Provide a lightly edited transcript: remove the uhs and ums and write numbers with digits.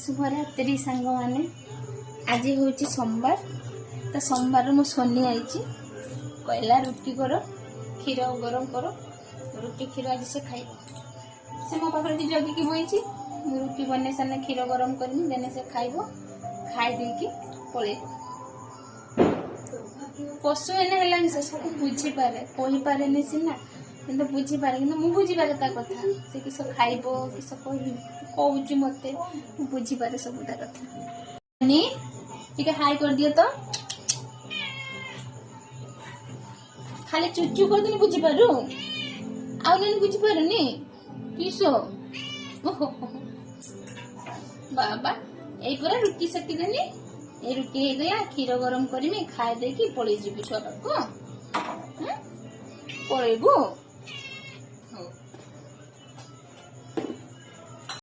शुभरात्रि सांग मैंने आज हूँ सोमवार तो सोमवार मो सोनी आई कहला रुटी कर क्षीर गरम कर रुटी क्षीर आज से खाई से मो पाखे जगि की बही रुटी बने सारे क्षीर गरम करमी देने से खाइब खाई देकी पलैब पशु एने है से सब बुझीपे कहीपे सीना कि बुझीपे कि बुझीपे ता कथा से किस खाइब किस कहूँ मत बुझीपे सब ता कथा टे हाई कर दियो तो खाली चुचु कर दिन बुझीपारू आउ नहीं बुझीपारूनी किस बाबा यही पूरा रुटी सेकी देनी ये रुटी हो गया क्षीर गरम करमी खाई देकी पलि जीवु छुआ पाखु पलैबू।